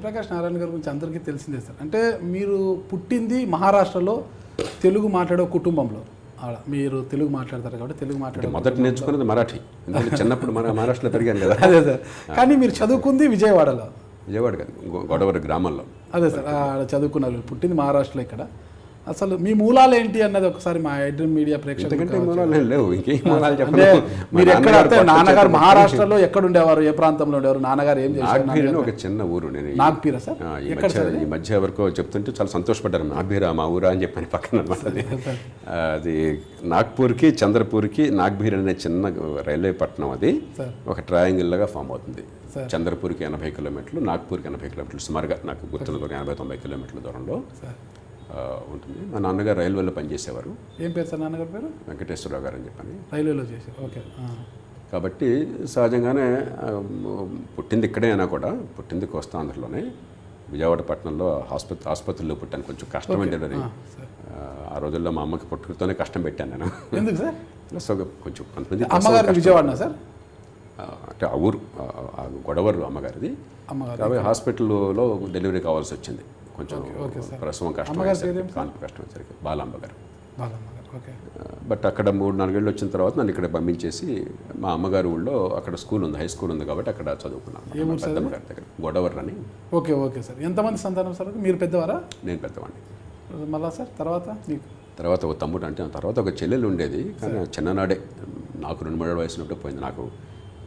ప్రకాష్ నారాయణ గారి గురించి అందరికీ తెలిసిందే సార్. అంటే మీరు పుట్టింది మహారాష్ట్రలో, తెలుగు మాట్లాడే కుటుంబంలో. మీరు తెలుగు మాట్లాడతారు కాబట్టి తెలుగు మాట్లాడే మొదటి నేర్చుకున్నది మరాఠీ, ఎందుకంటే చిన్నప్పుడు మహారాష్ట్రలో పెరిగాను కదా. అదే సార్. కానీ మీరు చదువుకుంది విజయవాడలో. విజయవాడ కాదు, గొడవరి గ్రామంలో. అదే సార్, పుట్టింది పుట్టింది మహారాష్ట్రలో. ఇక్కడ అసలు మీ మూలాలు ఏంటి అన్నది ఒకసారి మా ఐడ్రీమ్ మీడియా ప్రేక్షకులు మూలాలు లేవు, ఇంకేం మూలాలు చెప్పండి. మీరు ఎక్కడ నాన్నగారు మహారాష్ట్రలో ఎక్కడ ఉండేవారు, ఏ ప్రాంతంలో ఉండేవారు, నాన్నగారు ఏం చేశారు? ఒక చిన్న ఊరు. నేను నాగ్పీరా సార్? ఈ మధ్య వరకు చెప్తుంటే చాలా సంతోషపడ్డారు. నాగ్బీరా మా ఊరా అని చెప్పని పక్కన అనమాట. అది నాగ్పూర్కి చంద్రపూర్కి నాగ్బీర్ అనే చిన్న రైల్వే పట్టణం. అది ఒక ట్రయాంగిల్ లాగా ఫామ్ అవుతుంది. చంద్రపూర్కి 80 కిలోమీటర్లు, నాగ్పూర్కి 80 కిలోమీటర్లు, సుమారుగా నాకు గుర్తున్న 80-90 కిలోమీటర్ల దూరంలో ఉంటుంది. మా నాన్నగారు రైల్వేలో పనిచేసేవారు. ఏం పేరు సార్ నాన్నగారి పేరు? వెంకటేశ్వరరావు గారు అని చెప్పని రైల్వేలో చేశారు. ఓకే. కాబట్టి సహజంగానే పుట్టింది ఇక్కడే అయినా కూడా పుట్టింది కోస్తాంధ్రలోనే, విజయవాడ పట్టణంలో ఆసుపత్రిలో పుట్టాను. కొంచెం కష్టం డెలివరీ. ఆ రోజుల్లో మా అమ్మకి పుట్టుకతోనే కష్టం పెట్టాను నేను. ఎందుకు సార్? సో కొంచెం కొంతమంది అమ్మగారు విజయవాడ సార్, అంటే ఆ ఊరు గొడవరు అమ్మగారిది. కాబట్టి హాస్పిటల్లో డెలివరీ కావాల్సి వచ్చింది. కొంచెం ప్రసవం కష్టం వచ్చేసరికి బాలమ్మ గారు. బట్ అక్కడ 3-4 ఏళ్ళు వచ్చిన తర్వాత నన్ను ఇక్కడ పంపించేసి మా అమ్మగారి ఊళ్ళో అక్కడ స్కూల్ ఉంది, హై స్కూల్ ఉంది కాబట్టి అక్కడ చదువుకున్నాను పెద్దమ్మ గారి దగ్గర, గొడవర్ అని. Okay okay sir. ఎంతమంది సంతానం సార్? మీరు పెద్దవారా? నేను పెద్దవాడిని. మళ్ళా సార్ తర్వాత ఒక తమ్ముడు, అంటే తర్వాత ఒక చెల్లెలు ఉండేది. కానీ చిన్ననాడే నాకు 2-3 ఏళ్ళ వయసు ఉన్నప్పుడు పోయింది. నాకు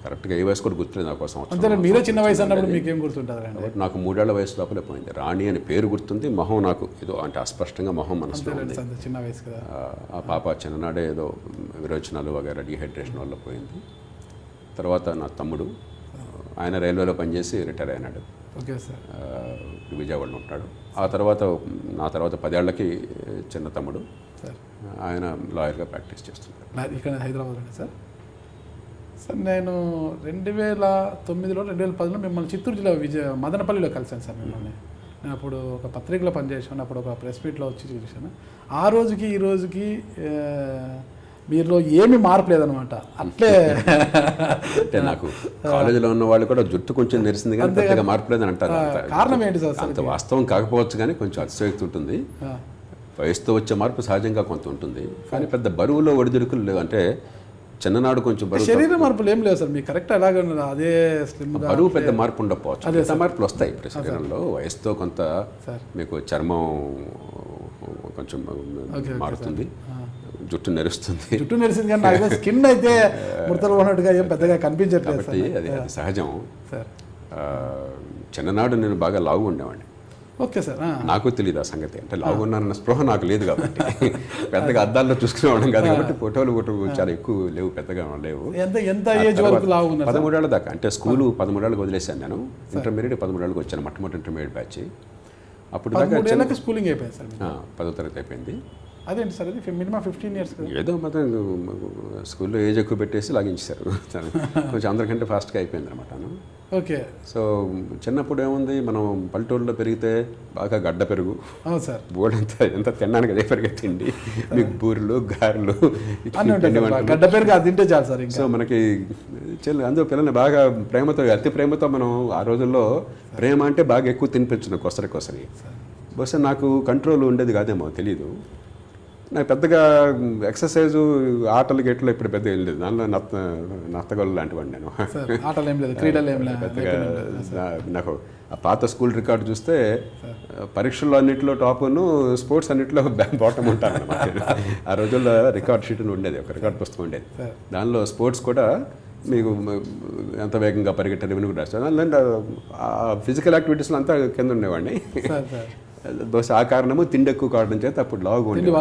కరెక్ట్గా ఏ వయసు కూడా గుర్తులేదు. నాకు సంవత్సరం మీరే చిన్న వయసు అన్నప్పుడు మీకేం గుర్తుంటుంది? నాకు 3 ఏళ్ల వయసు లోపలే పోయింది. రాణి అని పేరు గుర్తుంది, మొహం నాకు ఏదో అంటే అస్పష్టంగా మొహం మనసులో ఉంది. చిన్న వయసు కదా. ఆ పాప చిన్ననాడే ఏదో విరోచనాలు వగేరా డీహైడ్రేషన్ వల్ల పోయింది. తర్వాత నా తమ్ముడు, ఆయన రైల్వేలో పనిచేసి రిటైర్ అయినాడు. Okay sir. విజయవాడలో ఉంటాడు. ఆ తర్వాత నా తర్వాత 10 ఏళ్లకి చిన్న తమ్ముడు, ఆయన లాయర్గా ప్రాక్టీస్ చేస్తున్నాడు ఇక్కడ హైదరాబాద్లోనే సార్. సార్ నేను 2009లో 2010లో మిమ్మల్ని చిత్తూరు జిల్లా మదనపల్లిలో కలిశాను సార్ మిమ్మల్ని. నేను అప్పుడు ఒక పత్రికలో పనిచేసాను. అప్పుడు ఒక ప్రెస్ మీట్లో వచ్చి చూశాను. ఆ రోజుకి ఈ రోజుకి మీలో ఏమీ మార్పు లేదనమాట. అట్లే అంటే నాకు కాలేజీలో ఉన్న వాళ్ళు కూడా జుట్టు కొంచెం నెరిసింది కానీ పెద్దగా మార్పు లేదని అంటారు. కారణం ఏంటి సార్? అంత వాస్తవం కాకపోవచ్చు కానీ కొంచెం అతిశయోక్తి ఉంటుంది. వయసుతో వచ్చే మార్పు సహజంగా కొంత ఉంటుంది, కానీ పెద్ద బరువులో ఒడిదుడుకులు లేవు. అంటే చిన్ననాడు కొంచెం శరీర మార్పులు ఏం లేవు సార్ మీకు? కరెక్ట్ అలాగే ఉన్నది, అదే స్లిమ్. బరువు పెద్ద మార్పు ఉండకపోవచ్చు, పెద్ద మార్పులు వస్తాయి ఇప్పుడు శరీరంలో. వయసుతో కొంత మీకు చర్మం కొంచెం మారుతుంది, జుట్టు నెరుస్తుంది కానీ నాకు స్కిన్ అయితే ముడతలు ఉన్నట్టుగా ఏం పెద్దగా కనిపించట్లేదు. అది సహజం. చిన్ననాడు నేను బాగా లావు ఉండేవాడిని. Okay sir. నాకు తెలియదు ఆ సంగతి. అంటే లావున్నానన్న స్పృహ నాకు లేదు కాబట్టి పెద్దగా అద్దాల్లో చూసుకునేవాళ్ళం కాదు కాబట్టి ఫోటోలు చాలా ఎక్కువ లేవు, పెద్దగా లేవు. 13 ఏళ్ళ దాకా, అంటే స్కూలు 13 ఏళ్ళకి వదిలేశాను నేను. ఇంటర్మీడియట్ 13 ఏళ్ళకి వచ్చాను, మొట్టమొదటి ఇంటర్మీడియట్ బ్యాచ్. అప్పుడు దాకా స్కూలింగ్ అయిపోయింది సార్. 10వ తరగతి అయిపోయింది. అదేంటి సార్, అది మినిమం 15 ఇయర్స్ ఏదో మొత్తం స్కూల్లో ఏజ్ ఎక్కువ పెట్టేసి లాగించారు. కొంచెం అందరికంటే ఫాస్ట్గా అయిపోయింది అనమాట. ఓకే. సో చిన్నప్పుడు ఏముంది, మనం పల్లెటూరులో పెరిగితే బాగా గడ్డ పెరుగు, బోర్డు ఎంత తినడానికి అదే పెరిగే తిండి, మీకు బూరెలు గారెలు గడ్డ పెరుగు అది తింటే చాలు సార్. సో మనకి అందులో పిల్లల్ని బాగా ప్రేమతో, అతి ప్రేమతో మనం ఆ రోజుల్లో ప్రేమ అంటే బాగా ఎక్కువ తినిపించిన కొసరి. బహుశా నాకు కంట్రోల్ ఉండేది కాదేమో తెలీదు. నాకు పెద్దగా ఎక్సర్సైజు ఆటలు గేట్లు ఇప్పుడు పెద్ద ఏం లేదు. దానిలో నత్తగోళ్ళు లాంటివాడిని నేను. పెద్దగా నాకు ఆ పాత స్కూల్ రికార్డు చూస్తే పరీక్షల్లో అన్నింటిలో టాప్ను, స్పోర్ట్స్ అన్నింటిలో బాటమ్ ఉంటాను అనమాట. ఆ రోజుల్లో రికార్డ్ షీట్ ఉండేది, ఒక రికార్డ్ పుస్తకం ఉండేది. దానిలో స్పోర్ట్స్ కూడా మీకు ఎంత వేగంగా పరిగెట్టారు ఇవన్నీ కూడా రాస్తారు. ఫిజికల్ యాక్టివిటీస్లో అంతా కింద ఉండేవాడిని. బహుశా ఆ కారణము తిండి ఎక్కువ కావడం చేత అప్పుడు లావుగా ఉండేది.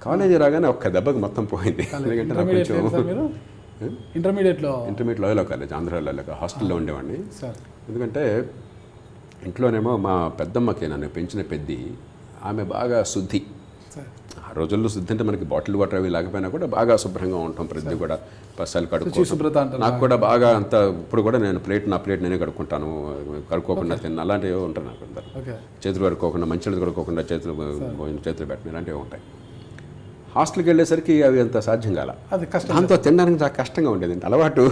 కాలేజీ రాగానే ఒక్క దెబ్బకి మొత్తం పోయింది. ఎందుకంటే నాకు కొంచెం ఇంటర్మీడియట్ లోయలో కాలేజ్, ఆంధ్రాలో హాస్టల్లో ఉండేవాడిని. ఎందుకంటే ఇంట్లోనేమో మా పెద్దమ్మకి నన్ను పెంచిన పెద్ది, ఆమె బాగా శుద్ధి. ఆ రోజుల్లో శుద్ధి అంటే మనకి బాటిల్ వాటర్ అవి లేకపోయినా కూడా బాగా శుభ్రంగా ఉంటాం. ప్రతి కూడా పసాలు కడుక్కుంటాం. నాకు కూడా బాగా అంత ఇప్పుడు కూడా నేను నా ప్లేట్ నేనే కడుక్కుంటాను, కడుక్కోకుండా తిన్న అలాంటివి ఉంటాయి. నాకు అందరు చేతులు కడుక్కోకుండా, మంచినీళ్ళు కడుక్కోకుండా చేతులు పెట్టిన ఇలాంటివి ఉంటాయి. హాస్టల్కి వెళ్ళేసరికి అవి అంత సాధ్యం కాల. అది కష్టం. దాంతో తినడానికి చాలా కష్టంగా ఉండేది. అలవాటు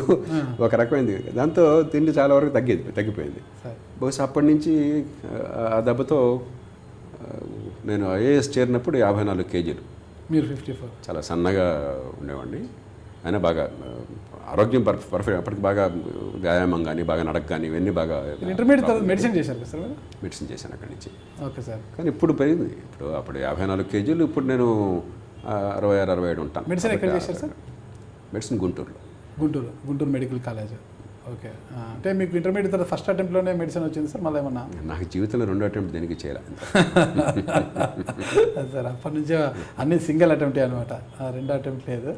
ఒక రకమైనది. దాంతో తిండి చాలా వరకు తగ్గిపోయింది. సార్ బహుశా అప్పటి నుంచి ఆ దెబ్బతో నేను ఐఏఎస్ చేరినప్పుడు 54 కేజీలు. మీరు 54. చాలా సన్నగా ఉండేవాడిని. అయినా బాగా ఆరోగ్యం పర్ఫెక్ట్. అప్పటికి బాగా వ్యాయామం కానీ బాగా నడక కానీ ఇవన్నీ బాగా. ఇంటర్మీడియట్ తర్వాత మెడిసిన్ చేశారు కదా సార్ మీరు? మెడిసిన్ చేశాను అక్కడి నుంచి. Okay sir. కానీ ఇప్పుడు పెరిగింది. అప్పుడు 54 కేజీలు, ఇప్పుడు నేను 66-67 ఉంటాను. మెడిసిన్ ఎక్కడ చేశారు సార్? మెడిసిన్ గుంటూరులో. Guntur medical college. ఓకే. అంటే మీకు ఇంటర్మీడియట్ తర్వాత ఫస్ట్ అటెంప్ట్లోనే మెడిసిన్ వచ్చింది సార్, మళ్ళీ ఏమన్నా? నాకు జీవితంలో 2వ అటెంప్ట్ దేనికి చేయాలి సార్ అప్పటి నుంచే అన్ని సింగిల్ అటెంప్టే అనమాట, 2వ అటెంప్ట్ లేదు.